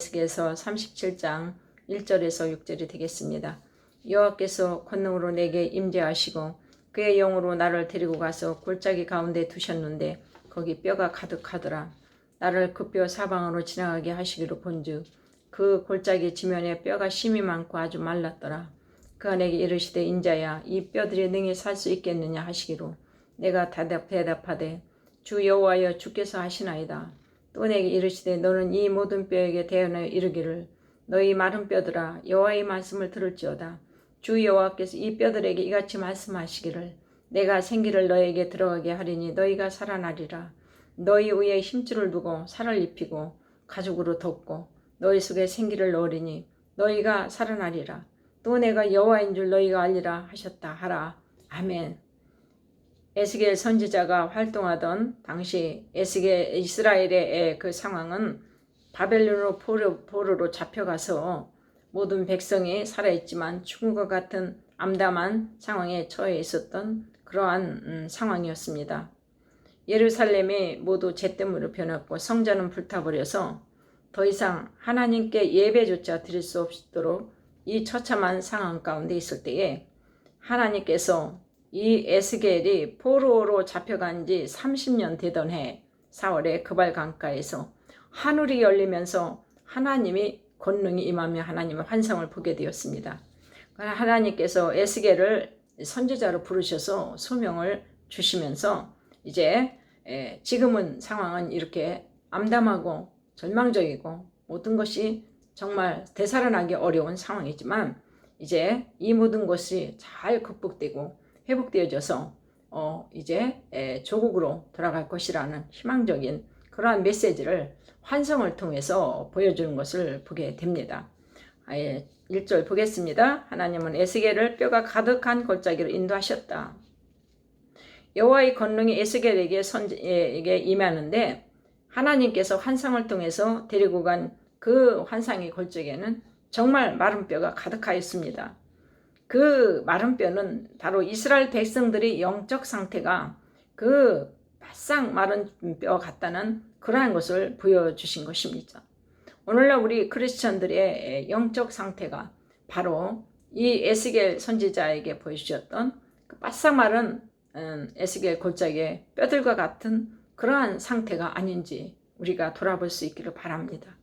에스겔서 37장 1절에서 6절이 되겠습니다. 여호와께서 권능으로 내게 임재하시고 그의 영으로 나를 데리고 가서 골짜기 가운데 두셨는데 거기 뼈가 가득하더라. 나를 그 뼈 사방으로 지나가게 하시기로 본즉 그 골짜기 지면에 뼈가 심이 많고 아주 말랐더라. 그가 내게 이르시되 인자야 이 뼈들이 능히 살 수 있겠느냐 하시기로 내가 대답하되 주 여호와여 주께서 하시나이다. 또 내게 이르시되 너는 이 모든 뼈에게 대언하여 이르기를 너희 마른 뼈들아 여호와의 말씀을 들을지어다. 주 여호와께서 이 뼈들에게 이같이 말씀하시기를 내가 생기를 너에게 들어가게 하리니 너희가 살아나리라. 너희 위에 힘줄을 두고 살을 입히고 가죽으로 덮고 너희 속에 생기를 넣으리니 너희가 살아나리라. 또 내가 여호와인 줄 너희가 알리라 하셨다 하라. 아멘. 에스겔 선지자가 활동하던 당시 이스라엘의 그 상황은 바벨론으로 포로로 잡혀가서 모든 백성이 살아있지만 죽은 것 같은 암담한 상황에 처해 있었던 그러한 상황이었습니다. 예루살렘이 모두 잿더미로 변했고 성전은 불타버려서 더 이상 하나님께 예배조차 드릴 수 없도록 이 처참한 상황 가운데 있을 때에 하나님께서 이 에스겔이 포로로 잡혀간 지 30년 되던 해 4월에 그발 강가에서 하늘이 열리면서 하나님이 권능이 임하며 하나님의 환상을 보게 되었습니다. 하나님께서 에스겔을 선지자로 부르셔서 소명을 주시면서 이제 지금은 상황은 이렇게 암담하고 절망적이고 모든 것이 정말 되살아나기 어려운 상황이지만 이제 이 모든 것이 잘 극복되고 회복되어져서 이제 조국으로 돌아갈 것이라는 희망적인 그러한 메시지를 환상을 통해서 보여주는 것을 보게 됩니다. 1절 보겠습니다. 하나님은 에스겔을 뼈가 가득한 골짜기로 인도하셨다. 여호와의 권능이 에스겔에게 임하는데 하나님께서 환상을 통해서 데리고 간 그 환상의 골짜기에는 정말 마른 뼈가 가득하였습니다. 그 마른 뼈는 바로 이스라엘 백성들의 영적 상태가 그 바싹 마른 뼈 같다는 그러한 것을 보여주신 것입니다. 오늘날 우리 크리스천들의 영적 상태가 바로 이 에스겔 선지자에게 보여주셨던 그 바싹 마른 에스겔 골짜기의 뼈들과 같은 그러한 상태가 아닌지 우리가 돌아볼 수 있기를 바랍니다.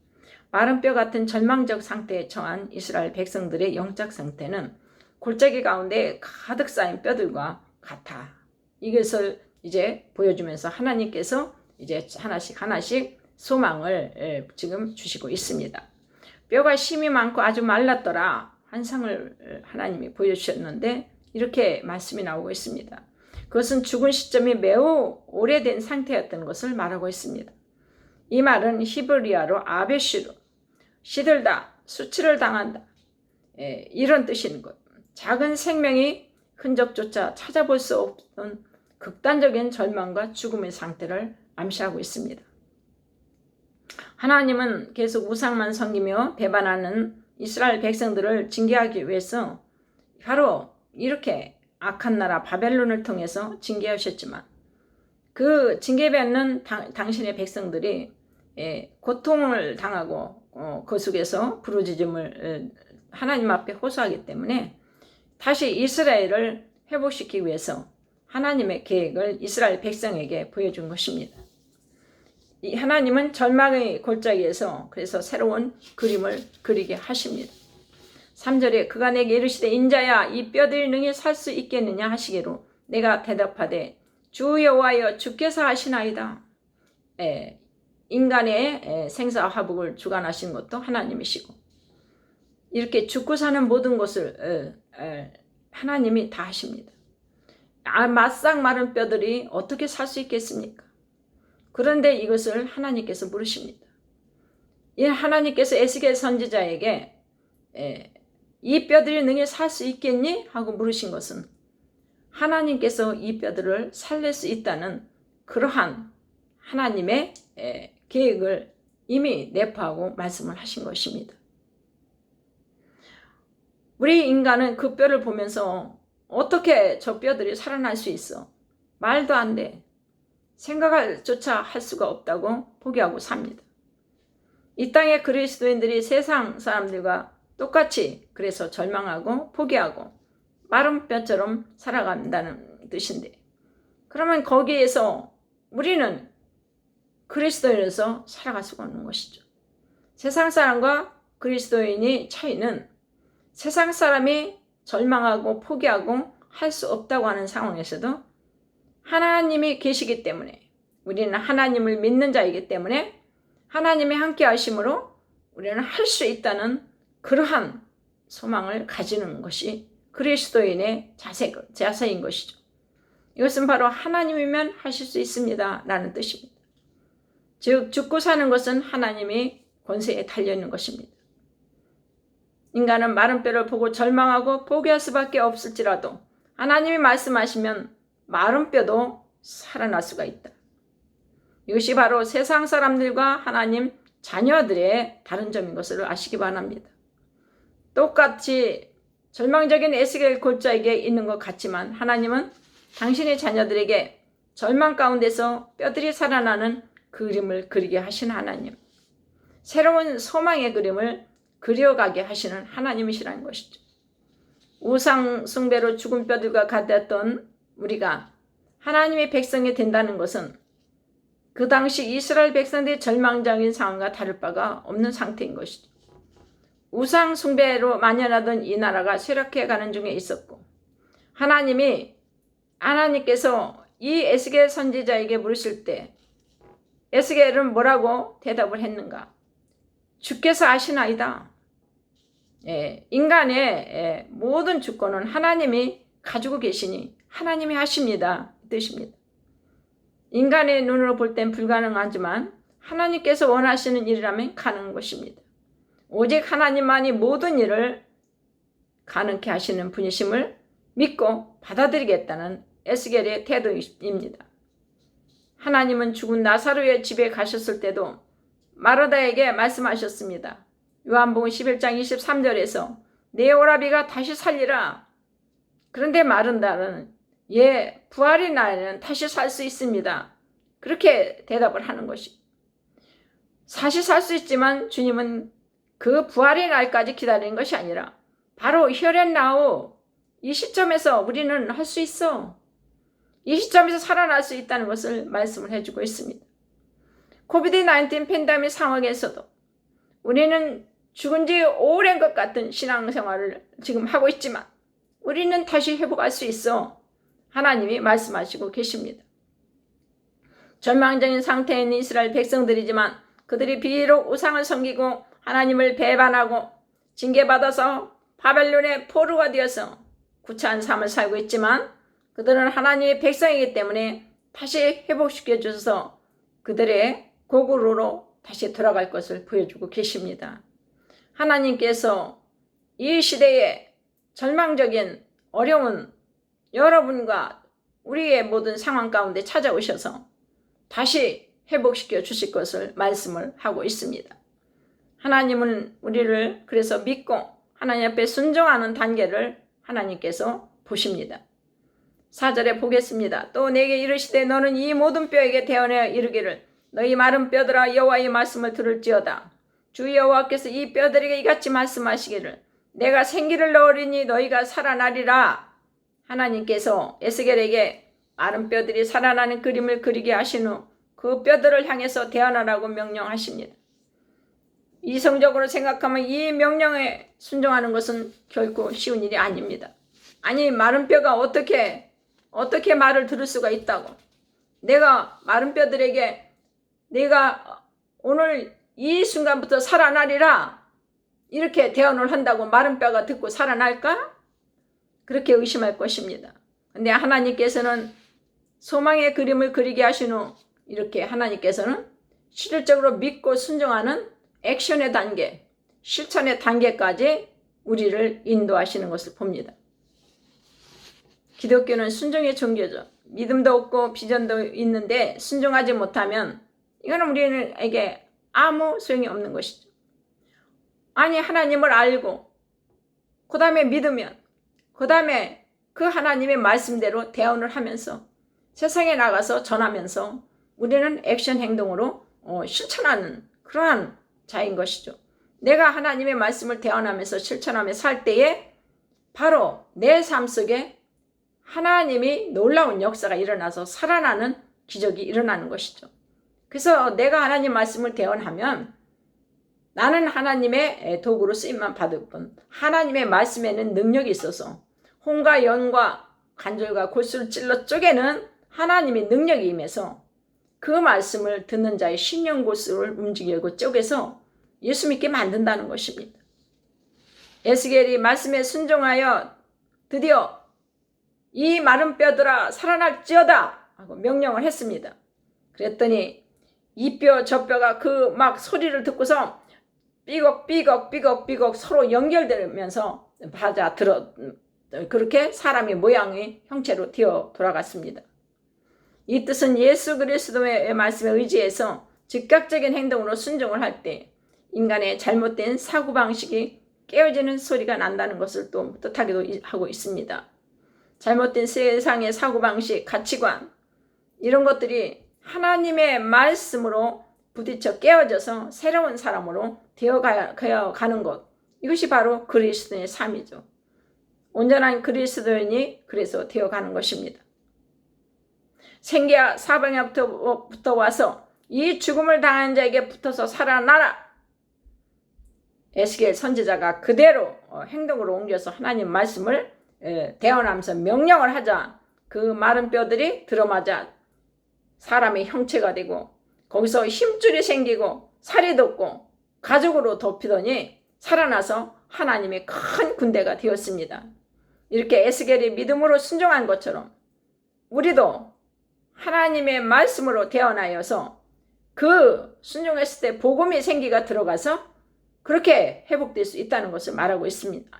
마른 뼈 같은 절망적 상태에 처한 이스라엘 백성들의 영적 상태는 골짜기 가운데 가득 쌓인 뼈들과 같아. 이것을 이제 보여주면서 하나님께서 이제 하나씩 소망을 지금 주시고 있습니다. 뼈가 심이 많고 아주 말랐더라. 환상을 하나님이 보여주셨는데 이렇게 말씀이 나오고 있습니다. 그것은 죽은 시점이 매우 오래된 상태였던 것을 말하고 있습니다. 이 말은 히브리어로 아베시로 시들다, 수치를 당한다. 이런 뜻인 것. 작은 생명이 흔적조차 찾아볼 수 없던 극단적인 절망과 죽음의 상태를 암시하고 있습니다. 하나님은 계속 우상만 섬기며 배반하는 이스라엘 백성들을 징계하기 위해서 바로 이렇게 악한 나라 바벨론을 통해서 징계하셨지만 그 징계받는 당신의 백성들이 고통을 당하고 그 속에서 부르짖음을 하나님 앞에 호소하기 때문에 다시 이스라엘을 회복시키기 위해서 하나님의 계획을 이스라엘 백성에게 보여준 것입니다. 이 하나님은 절망의 골짜기에서 그래서 새로운 그림을 그리게 하십니다. 3절에 그가 내게 이르시되 인자야 이 뼈들이 능히 살 수 있겠느냐 하시기로 내가 대답하되 주 여호와여 주께서 하시나이다. 인간의 생사화복을 주관하신 것도 하나님이시고 이렇게 죽고 사는 모든 것을 하나님이 다 하십니다. 마싹 마른 뼈들이 어떻게 살 수 있겠습니까? 그런데 이것을 하나님께서 물으십니다. 이 하나님께서 에스겔 선지자에게 이 뼈들이 능히 살 수 있겠니? 하고 물으신 것은 하나님께서 이 뼈들을 살릴 수 있다는 그러한 하나님의 계획을 이미 내포하고 말씀을 하신 것입니다. 우리 인간은 그 뼈를 보면서 어떻게 저 뼈들이 살아날 수 있어? 말도 안 돼. 생각조차 할 수가 없다고 포기하고 삽니다. 이 땅의 그리스도인들이 세상 사람들과 똑같이 그래서 절망하고 포기하고 마른 뼈처럼 살아간다는 뜻인데, 그러면 거기에서 우리는 그리스도인으로서 살아갈 수가 없는 것이죠. 세상 사람과 그리스도인의 차이는 세상 사람이 절망하고 포기하고 할 수 없다고 하는 상황에서도 하나님이 계시기 때문에, 우리는 하나님을 믿는 자이기 때문에 하나님이 함께 하심으로 우리는 할 수 있다는 그러한 소망을 가지는 것이 그리스도인의 자세인 것이죠. 이것은 바로 하나님이면 하실 수 있습니다 라는 뜻입니다. 즉 죽고 사는 것은 하나님의 권세에 달려있는 것입니다. 인간은 마른 뼈를 보고 절망하고 포기할 수밖에 없을지라도 하나님이 말씀하시면 마른 뼈도 살아날 수가 있다. 이것이 바로 세상 사람들과 하나님 자녀들의 다른 점인 것을 아시기 바랍니다. 똑같이 절망적인 에스겔 골짜기에 있는 것 같지만 하나님은 당신의 자녀들에게 절망 가운데서 뼈들이 살아나는 그림을 그리게 하신 하나님, 새로운 소망의 그림을 그려가게 하시는 하나님이시라는 것이죠. 우상 숭배로 죽은 뼈들과 같았던 우리가 하나님의 백성이 된다는 것은 그 당시 이스라엘 백성들의 절망적인 상황과 다를 바가 없는 상태인 것이죠. 우상 숭배로 만연하던 이 나라가 쇠락해 가는 중에 있었고, 하나님께서 이 에스겔 선지자에게 물으실 때 에스겔은 뭐라고 대답을 했는가? 주께서 아시나이다. 인간의 모든 주권은 하나님이 가지고 계시니 하나님이 하십니다. 이 뜻입니다. 인간의 눈으로 볼 땐 불가능하지만 하나님께서 원하시는 일이라면 가능한 것입니다. 오직 하나님만이 모든 일을 가능케 하시는 분이심을 믿고 받아들이겠다는 에스겔의 태도입니다. 하나님은 죽은 나사로의 집에 가셨을 때도 마르다에게 말씀하셨습니다. 요한복음 11장 23절에서 내 오라비가 다시 살리라. 그런데 마르다는 부활의 날에는 다시 살 수 있습니다. 그렇게 대답을 하는 것이, 사실 살 수 있지만 주님은 그 부활의 날까지 기다리는 것이 아니라 바로 here and now, 이 시점에서 우리는 할 수 있어. 이 시점에서 살아날 수 있다는 것을 말씀을 해주고 있습니다. 코비드-19 팬데믹 상황에서도 우리는 죽은 지 오랜 것 같은 신앙생활을 지금 하고 있지만 우리는 다시 회복할 수 있어. 하나님이 말씀하시고 계십니다. 절망적인 상태에 있는 이스라엘 백성들이지만 그들이 비록 우상을 섬기고 하나님을 배반하고 징계받아서 바벨론의 포로가 되어서 구차한 삶을 살고 있지만 그들은 하나님의 백성이기 때문에 다시 회복시켜 주셔서 그들의 고국으로 다시 돌아갈 것을 보여주고 계십니다. 하나님께서 이 시대에 절망적인 어려운 여러분과 우리의 모든 상황 가운데 찾아오셔서 다시 회복시켜 주실 것을 말씀을 하고 있습니다. 하나님은 우리를 그래서 믿고 하나님 앞에 순종하는 단계를 하나님께서 보십니다. 4절에 보겠습니다. 또 내게 이르시되 너는 이 모든 뼈에게 대언하여 이르기를 너희 마른 뼈들아 여호와의 말씀을 들을지어다. 주 여호와께서 이 뼈들에게 이같이 말씀하시기를 내가 생기를 넣으리니 너희가 살아나리라. 하나님께서 에스겔에게 마른 뼈들이 살아나는 그림을 그리게 하신 후 그 뼈들을 향해서 대언하라고 명령하십니다. 이성적으로 생각하면 이 명령에 순종하는 것은 결코 쉬운 일이 아닙니다. 아니 마른 뼈가 어떻게 말을 들을 수가 있다고. 내가 마른 뼈들에게 내가 오늘 이 순간부터 살아나리라 이렇게 대언을 한다고 마른 뼈가 듣고 살아날까? 그렇게 의심할 것입니다. 근데 하나님께서는 소망의 그림을 그리게 하신 후 이렇게 하나님께서는 실질적으로 믿고 순종하는 액션의 단계, 실천의 단계까지 우리를 인도하시는 것을 봅니다. 기독교는 순종의 종교죠. 믿음도 없고 비전도 있는데 순종하지 못하면 이거는 우리에게 아무 소용이 없는 것이죠. 아니 하나님을 알고 그 다음에 믿으면 그 다음에 그 하나님의 말씀대로 대언을 하면서 세상에 나가서 전하면서 우리는 액션 행동으로 실천하는 그러한 자인 것이죠. 내가 하나님의 말씀을 대언하면서 실천하며 살 때에 바로 내 삶 속에 하나님이 놀라운 역사가 일어나서 살아나는 기적이 일어나는 것이죠. 그래서 내가 하나님 말씀을 대언하면 나는 하나님의 도구로 쓰임만 받을 뿐 하나님의 말씀에는 능력이 있어서 혼과 연과 관절과 골수를 찔러 쪼개는 하나님의 능력이 임해서 그 말씀을 듣는 자의 심령골수를 움직이고 쪼개서 예수 믿게 만든다는 것입니다. 에스겔이 말씀에 순종하여 드디어 이 마른 뼈들아 살아날지어다 하고 명령을 했습니다. 그랬더니 이 뼈 저 뼈가 그 막 소리를 듣고서 삐걱 서로 연결되면서 그렇게 사람의 모양의 형체로 되어 돌아갔습니다. 이 뜻은 예수 그리스도의 말씀에 의지해서 즉각적인 행동으로 순종을 할 때 인간의 잘못된 사고방식이 깨어지는 소리가 난다는 것을 또 뜻하기도 하고 있습니다. 잘못된 세상의 사고방식, 가치관 이런 것들이 하나님의 말씀으로 부딪혀 깨어져서 새로운 사람으로 되어가는 것, 이것이 바로 그리스도인의 삶이죠. 온전한 그리스도인이 그래서 되어가는 것입니다. 생기야 사방에부터 와서 이 죽음을 당한 자에게 붙어서 살아나라. 에스겔 선지자가 그대로 행동으로 옮겨서 하나님 말씀을 대언하면서 명령을 하자 그 마른 뼈들이 들어맞아 사람의 형체가 되고 거기서 힘줄이 생기고 살이 돋고 가죽으로 덮이더니 살아나서 하나님의 큰 군대가 되었습니다. 이렇게 에스겔이 믿음으로 순종한 것처럼 우리도 하나님의 말씀으로 대언하여서 그 순종했을 때 복음의 생기가 들어가서 그렇게 회복될 수 있다는 것을 말하고 있습니다.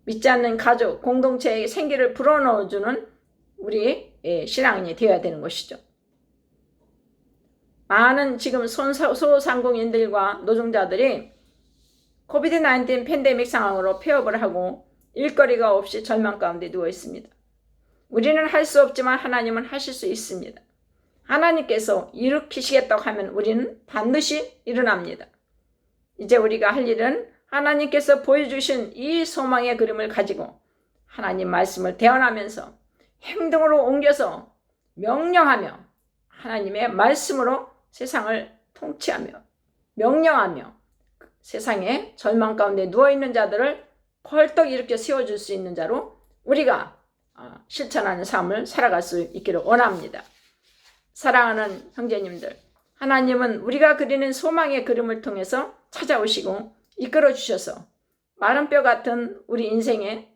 믿지 않는 가족, 공동체의 생기를 불어넣어주는 우리 신앙인이 되어야 되는 것이죠. 많은 지금 소상공인들과 노동자들이 코비드-19 팬데믹 상황으로 폐업을 하고 일거리가 없이 절망 가운데 누워 있습니다. 우리는 할 수 없지만 하나님은 하실 수 있습니다. 하나님께서 일으키시겠다고 하면 우리는 반드시 일어납니다. 이제 우리가 할 일은 하나님께서 보여주신 이 소망의 그림을 가지고 하나님 말씀을 대언하면서 행동으로 옮겨서 명령하며 하나님의 말씀으로 세상을 통치하며 명령하며 세상에 절망 가운데 누워있는 자들을 벌떡 일으켜 세워줄 수 있는 자로 우리가 실천하는 삶을 살아갈 수 있기를 원합니다. 사랑하는 형제님들, 하나님은 우리가 그리는 소망의 그림을 통해서 찾아오시고 이끌어 주셔서 마른 뼈 같은 우리 인생에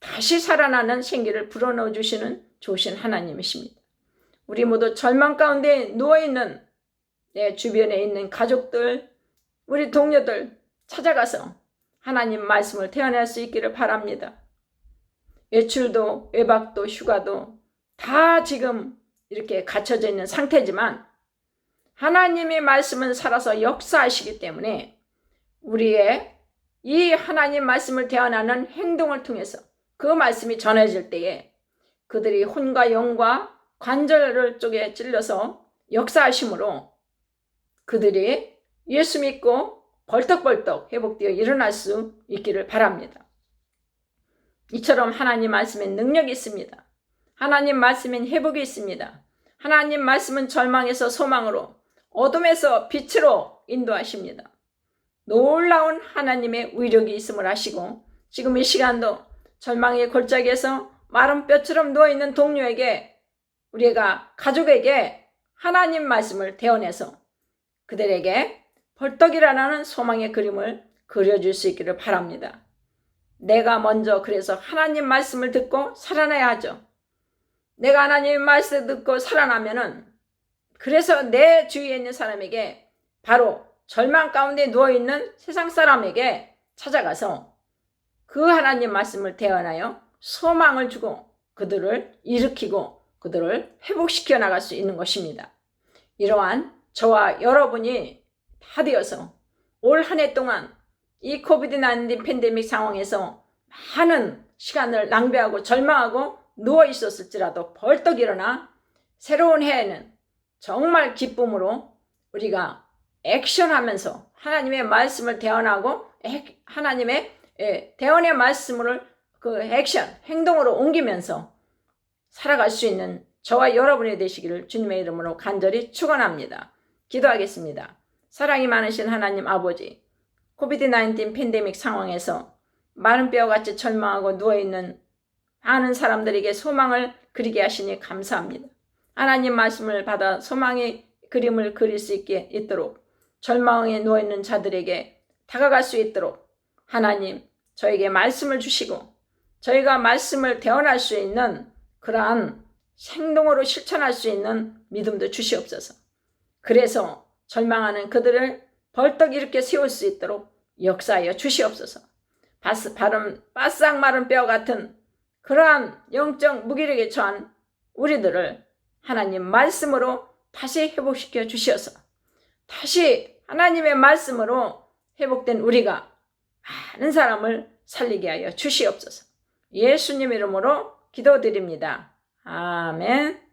다시 살아나는 생기를 불어넣어 주시는 좋으신 하나님이십니다. 우리 모두 절망 가운데 누워있는 내 주변에 있는 가족들, 우리 동료들 찾아가서 하나님 말씀을 태어날 수 있기를 바랍니다. 외출도 외박도 휴가도 다 지금 이렇게 갇혀져 있는 상태지만 하나님의 말씀은 살아서 역사하시기 때문에 우리의 이 하나님 말씀을 대언하는 행동을 통해서 그 말씀이 전해질 때에 그들이 혼과 영과 관절을 쪽에 찔려서 역사하심으로 그들이 예수 믿고 벌떡벌떡 회복되어 일어날 수 있기를 바랍니다. 이처럼 하나님 말씀엔 능력이 있습니다. 하나님 말씀엔 회복이 있습니다. 하나님 말씀은 절망에서 소망으로 어둠에서 빛으로 인도하십니다. 놀라운 하나님의 위력이 있음을 아시고 지금 이 시간도 절망의 골짜기에서 마른 뼈처럼 누워있는 동료에게 우리가 가족에게 하나님 말씀을 대언해서 그들에게 벌떡 일어나는 소망의 그림을 그려줄 수 있기를 바랍니다. 내가 먼저 그래서 하나님 말씀을 듣고 살아나야 하죠. 내가 하나님의 말씀을 듣고 살아나면은 그래서 내 주위에 있는 사람에게 바로 절망 가운데 누워있는 세상 사람에게 찾아가서 그 하나님 말씀을 대언하여 소망을 주고 그들을 일으키고 그들을 회복시켜 나갈 수 있는 것입니다. 이러한 저와 여러분이 다 되어서 올 한 해 동안 이 코비드-19 팬데믹 상황에서 많은 시간을 낭비하고 절망하고 누워 있었을지라도 벌떡 일어나 새로운 해에는 정말 기쁨으로 우리가 액션하면서 하나님의 말씀을 대언하고 하나님의 대언의 말씀을 그 액션, 행동으로 옮기면서 살아갈 수 있는 저와 여러분이 되시기를 주님의 이름으로 간절히 축원합니다. 기도하겠습니다. 사랑이 많으신 하나님 아버지, 코비드-19 팬데믹 상황에서 마른 뼈같이 절망하고 누워있는 많은 사람들에게 소망을 그리게 하시니 감사합니다. 하나님 말씀을 받아 소망의 그림을 그릴 수 있도록 절망에 누워있는 자들에게 다가갈 수 있도록 하나님 저에게 말씀을 주시고 저희가 말씀을 대언할 수 있는 그러한 행동으로 실천할 수 있는 믿음도 주시옵소서. 그래서 절망하는 그들을 벌떡 일으켜 세울 수 있도록 역사하여 주시옵소서. 바싹 마른 뼈 같은 그러한 영적 무기력에 처한 우리들을 하나님 말씀으로 다시 회복시켜 주셔서 다시 하나님의 말씀으로 회복된 우리가 많은 사람을 살리게 하여 주시옵소서. 예수님 이름으로 기도드립니다. 아멘.